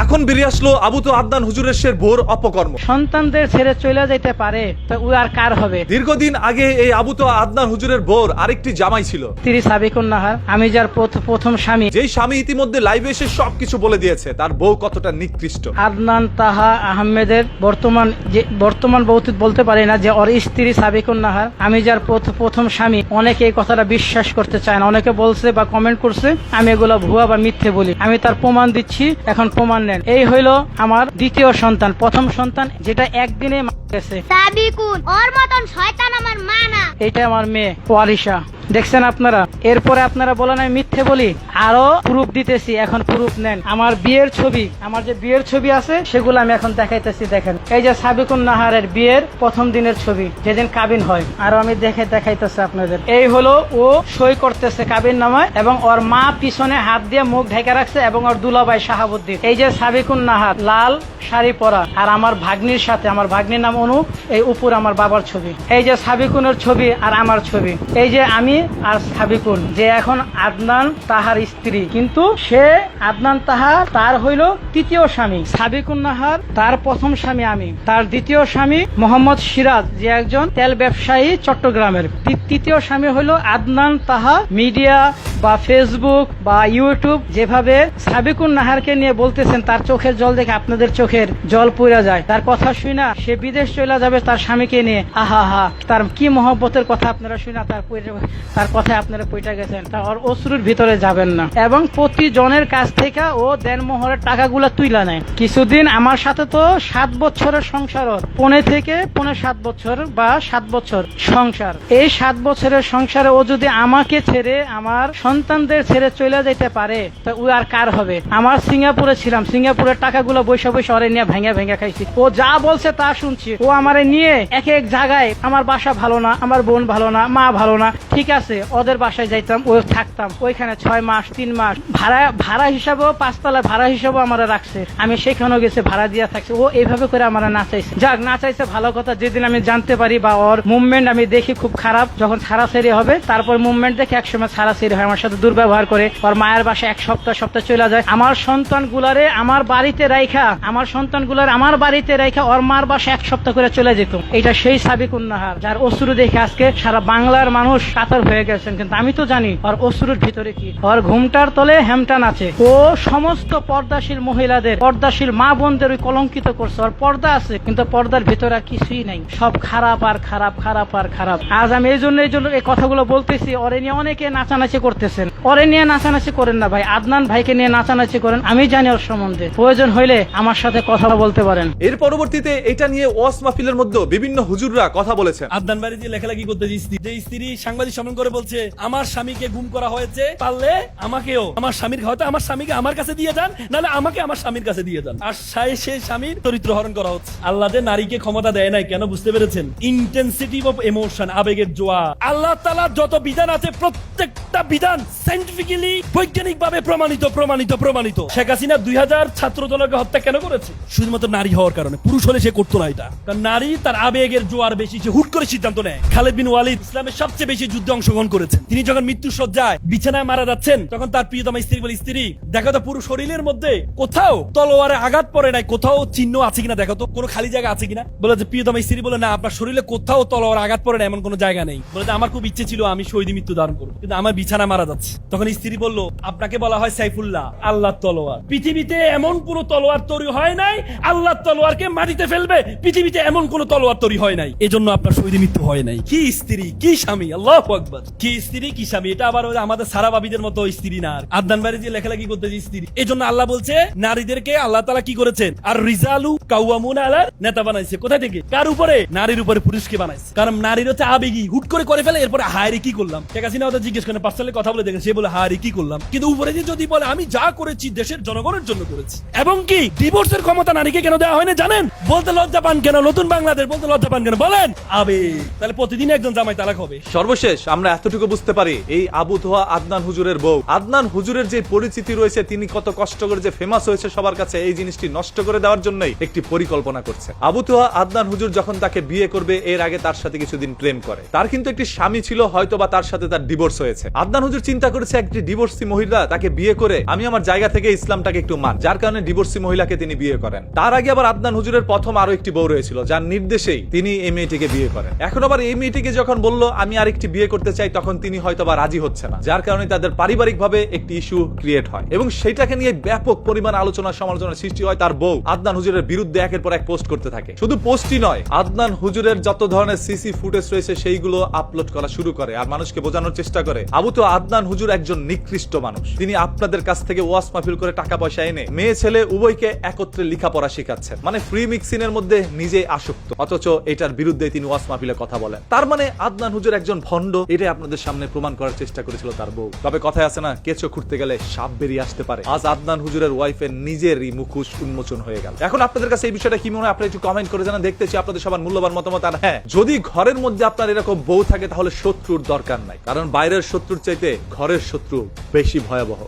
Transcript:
এখন বেরিয়ে আসলো আবু তো আদনান হুজুরের শের বোর অপকর্ম। সন্তানদের ছেড়ে চলে যেতে পারে তো ও আর কার হবে? দীর্ঘদিন আগে এই আবু তো আদনান হুজুরের বোর আরেকটি জামাই ছিল, স্ত্রী সাবিকুন নাহার, আমি যার প্রথম স্বামী। যেই স্বামী ইতিমধ্যে লাইভে এসে সবকিছু বলে দিয়েছে তার বউ কতটা নিকৃষ্ট। আদনান তাহা আহমেদের বর্তমান বলতে পারি না যে ওর স্ত্রী সাবিকুন নাহার, আমি যার প্রথম স্বামী। অনেকে এই কথাটা বিশ্বাস করতে চায় না, অনেকে বলছে বা কমেন্ট করছে আমি এগুলো ভুয়া বা মিথ্যে বলি। আমি তার প্রমাণ দিচ্ছি, এখন প্রমাণ নেন। এই হইল আমার দ্বিতীয় সন্তান। প্রথম সন্তান যেটা একদিনে গেছে, সাবিকুন ওর মতন শয়তান আমার মা না। এটা আমার মেয়ে ওয়ারিশা, দেখছেন আপনারা। এরপরে আপনারা বলেন আমি মিথ্যে বলি, আরো প্রুফ দিতেছি, এখন প্রুফ নেন। আমার বিয়ের ছবি, আমার যে বিয়ের ছবি আছে সেগুলো আমি এখন দেখাইতেছি। দেখেন, এই যে সাবিকুন নাহারের বিয়ের প্রথম দিনের ছবি, যেদিন কাবিন হয়। আরো আমি দেখাইতেছি আপনাদের। এই হলো ও সই করতেছে কাবিন নামায়, এবং ওর মা পিছনে হাত দিয়ে মুখ ঢেকে রাখছে, এবং ওর দুলাভাই শাহাবুদ্দিন। এই যে সাবিকুন নাহার লাল শাড়ি পরা, আর আমার ভাগ্নির সাথে, আমার ভাগ্নির নাম অনু, এই উপর আমার বাবার ছবি। এই যে সাবিকুনের ছবি আর আমার ছবি। এই যে আমি আর সাবিকুন, যে এখন আদনান তাহার স্ত্রী, কিন্তু সে আদনান তাহার তার হইল তৃতীয় স্বামী। সাবিকুন নাহার তার প্রথম স্বামী, আমি তার দ্বিতীয় স্বামী মোহাম্মদ সিরাজ, যে একজন তেল ব্যবসায়ী চট্টগ্রামের। তৃতীয় স্বামী হইল আদনান তাহা। মিডিয়া বা ফেসবুক বা ইউটিউব যেভাবে সাবিকুন নাহারকে নিয়ে বলতেছেন, তার চোখের জল দেখে আপনাদের চোখের জল পড়া যায়। তার কথা শুনা সে বিদেশ চলে যাবে তার স্বামীকে নিয়ে। আহা হা, তার কি মহব্বতের কথা আপনারা শুনা, তার কথায় আপনারা পয়টা গেছেন। তার অশ্রুর ভিতরে যাবেন না। এবং প্রতিজনের কাছ থেকে ও দেনমোহরের টাকাগুলো তুইলা নেয়। কিছুদিন আমার সাথে তো 7 বছরের সংসার, পৌনে 7 বছর বা 7 বছর সংসার। এই 7 বছরের সংসারে ও যদি আমাকে ছেড়ে, আমার সন্তানদের ছেড়ে চলে যেতে পারে তো ও আর কার হবে? আমার সিঙ্গাপুরে ছিলাম, সিঙ্গাপুরের টাকাগুলো বৈশা ওরে নিয়ে ভেঙে খাইছি। ও যা বলছে তা শুনছি। ও আমারে নিয়ে এক জায়গায়, আমার বাসা ভালো না, আমার বোন ভালো না, মা ভালো না, ঠিক আছে, ওদের বাসায় যাইতাম, ও থাকতাম ওইখানে 6 মাস 3 মাস ভাড়া হিসাবেও, 5 তলা ভাড়া হিসাবেও আমার রাখছে। আমি সেখানেও গেছে ভাড়া দিয়ে থাকছি। ও এইভাবে করে আমার নাচাইছে। যাক, নাচাইছে ভালো কথা। যেদিন আমি জানতে পারি বা ওর মুভমেন্ট আমি দেখি খুব খারাপ, যখন ছাড়াছাড়ি হবে, তারপর মুভমেন্ট দেখে একসময় ছাড়াছাড়ি হয়, আমার সাথে দুর্ব্যবহার করে, ওর মায়ের বাসায় এক সপ্তাহ চলে যায়। আমার সন্তানগুলারে আমার বাড়িতে রাইখা, ওর মার বাসায় 1 সপ্তাহ করে চলে যেত। এটা সেই সাবিকুন নাহার, যার অশ্রু দেখে আজকে সারা বাংলার মানুষ কাতর হয়ে গেছেন। কিন্তু আমি তো জানি ওর অশ্রুর ভিতরে কি। ওর ঘুমটার তলে হেমটান আছে। ও সমস্ত পর্দাশীল মহিলাদের, পর্দাশীল মা বোনদের ওই কলঙ্কিত করছে। ওর পর্দা আছে, কিন্তু পর্দার ভিতরে আর কিছুই নাই। সব খারাপ আর খারাপ, খারাপ আর খারাপ। আজ আমি এই জন্য এই কথাগুলো বলতেছি। ওরে নিয়ে অনেকে নাচানাচি করতেছেন, ওরে নিয়ে নাচানাচি করেন না ভাই। আদনান ভাইকে নিয়ে নাচানাচি করেন, আমি জানি ওর সম্বন্ধে। প্রয়োজন হইলে আমার সাথে কথা বলতে পারেন। এর পরবর্তীতে এটা নিয়ে ওয়াজ মাহফিলের মধ্যে বিভিন্ন হুজুররা কথা বলেছেন। আদনান বাড়ি যে লেখালেখি করতে যে স্ত্রী সাংবাদিক সম্মান করে বলছে, আমার স্বামীকে গুম করা হয়েছে, পারলে আমাকেও আমার স্বামীর, হয়তো আমার স্বামীকে আমার কাছে দিয়ে যান, নাহলে আমাকে আমার স্বামীর কাছে দিয়ে যান। আর সেই স্বামীর চরিত্র হরণ করা হচ্ছে। আল্লাহ যে নারীকে ক্ষমতা দেয় নাই কেন বুঝতে পেরেছেন? ইন্টেন্সিটি অফ ইমোশন, আবেগের জোয়ার। আল্লাহ তাআলার যত বিধান আছে প্রত্যেকটা বিধান সায়েন্টিফিক্যালি, বৈজ্ঞানিক ভাবে প্রমাণিত। শেখ হাসিনা 2000 ছাত্র দলকে হত্যা কেন করেছে? শুধুমাত্র নারী হওয়ার কারণে। পুরুষ হলে সে করতো না এটা। কারণ নারী, তার আবেগের জোয়ার বেশি, সে হুট করে সিদ্ধান্ত নেয়। খালেদ বিন ওয়ালিদ ইসলামের সবচেয়ে বেশি যুদ্ধে অংশগ্রহণ করেছেন। তিনি যখন মৃত্যু সজ্জায় বিছানায় মারা যাচ্ছেন, তখন তার প্রিয়তমা স্ত্রী বলে, স্ত্রী দেখো তো পুরো শরীরের মধ্যে কোথাও তলোয়ারে আঘাত পড়ে নাই, কোথাও চিহ্ন আছে কিনা দেখো তো, কোনো খালি জায়গা আছে কিনা। বলে যে প্রিয়তমা স্ত্রী বলে, না, আপনার শরীরে কোথাও তলোয়ার আঘাত পড়ে না এমন কোনো জায়গা নেই। বলে যে আমার খুব ইচ্ছে ছিল আমি শহীদ মৃত্যু ধারণ করবো, কিন্তু আমার বিছানা মারা যাচ্ছে। তখন স্ত্রী বলল, আপনাকে বলা হয় সাইফুল্লাহ, আল্লাহর তলোয়ার। পৃথিবীতে এমন কোন তলোয়ার তৈরি হয় নাই আল্লাহর তলোয়ারকে মাটিতে ফেলবে, পৃথিবীতে এমন কোন তলোয়ার তৈরি হয় নাই, এজন্য আপনার শহীদ মৃত্যু হয় নাই। কি স্ত্রী, কি স্বামী, আল্লাহু আকবার। কি স্ত্রী, কি স্বামী। এটা আবার আমাদের সারা বাবিদের মতো স্ত্রী না। আদনান বাড়ি যে লেখালেখি করতে যে স্ত্রী, এজন্য আল্লাহ বলছে নারীদেরকে আল্লাহ তাআলা কি করেছেন? আর রিজালু কাওয়ামুনা আলা নেতা বানাইছে। কোথায় থেকে? কার উপরে? নারীর উপরে পুরুষকে বানাইছে। কারণ নারীর হচ্ছে আবেগী, হুট করে ফেলে, এরপরে হায়রে কি করলাম। শেখ হাসিনা ওদের জিজ্ঞেস করেন, পার্সোনালি কথা বলে দেখেন, সে বলে হায়রে কি করলাম। কিন্তু উপরে যদি বলে আমি যা করেছি দেশের জনগণের জন্য করেছি। এবং কি ডিভোর্সের ক্ষমতা নারীকে কেন দেওয়া হয় না জানেন? বলতে লজ্জা পান কেন? নতুন বাংলাদেশ বলতে লজ্জা পান কেন বলেন? আবেগ। তাহলে প্রতিদিন একজন জামাই তালাক হবে। সর্বশেষ আমরা এতটুকু বুঝতে পারি, এই আবু তোহা আদনান হুজুরের বউ, আদনান হুজুরের যে পরিচিতি রয়েছে, তিনি কত কষ্ট করে যে ফেমাস হয়েছে সবার কাছে, এই জিনিসটি নষ্ট করে দেওয়ার জন্যই একটি পরিকল্পনা করছে। আবু তোহা আদনান হুজুর যখন তাকে বিয়ে করবে, এর আগে তার সাথে কিছুদিন প্রেম করে। তার কিন্তু একটি স্বামী ছিল, হয়তো বা তার সাথে তার ডিভোর্স হয়েছে। আদনান হুজুর চিন্তা করেছে একটি ডিভোর্সি মহিলা তাকে বিয়ে করে আমি আমার জায়গা থেকে ইসলামটাকে একটু মান, যার কারণে ডিভোর্সি মহিলাকে তিনি বিয়ে করেন। তার আগে আবার আদনান হুজুরের প্রথম আরো একটি বউ রয়েছিল, যার নির্দেশেই তিনি এই মেয়েটিকে বিয়ে করেন। এখন আবার এই মেয়েটিকে যখন বলল আমি আরেকটি বিয়ে করতে চাই, তখন তিনি হয়তো বা রাজি হচ্ছে না, যার কারণে তাদের পারিবারিকভাবে একটি ইস্যু ক্রিয়েট হয় এবং সেটাকে নিয়ে ব্যাপক পরিমাণ আলোচনা সমালোচনার সৃষ্টি হয়। তার বউ আদনান হুজুরের বিরুদ্ধে একের পর এক পোস্ট করতে থাকে। শুধু পোস্টই নয়, আদনান হুজুরের যত ধরনের সিসি ফুটেজ রয়েছে সেইগুলো আপলোড করা শুরু করে আর মানুষকে বোঝানোর চেষ্টা করে আবু তো আদনান হুজুর একজন নিকৃষ্ট মানুষ। তিনি আপনাদের কাছ থেকে ওয়াজ মাহফিল করে টাকা পয়সা এনে মেয়ে ছেলে উভয়কে একত্রে লেখাপড়া শেখাচ্ছেন, মানে ফ্রি মিক্সিং এর মধ্যে নিজে আসক্ত, অথচ এটার বিরুদ্ধে তিনি ওয়াজ মাহফিলে কথা বলেন। তার মানে আদনান হুজুর একজন ভণ্ড, এটাই আপনাদের সামনে প্রমাণ করার চেষ্টা করেছিল তার বউ। তবে কথায় আছে না, কেঁচো খুঁড়তে গেলে সাপ বেরিয়ে আসতে পারে। আজ আদনান হুজুরের ওয়াইফের নিজেরই মুখোশ উন্মোচন হয়ে গেল। এখন আপনাদের কাছে এই বিষয়টা কি মনে হয় আপনারা একটু কমেন্ট করে জানান, দেখতে চাই আপনাদের সবার মূল্যবান মতামত। আর হ্যাঁ, যদি ঘরের মধ্যে আপনার এরকম বউ থাকে তাহলে শত্রুর দরকার নাই, কারণ বাইরের শত্রুর চাইতে ঘরের শত্রু বেশি ভয়াবহ।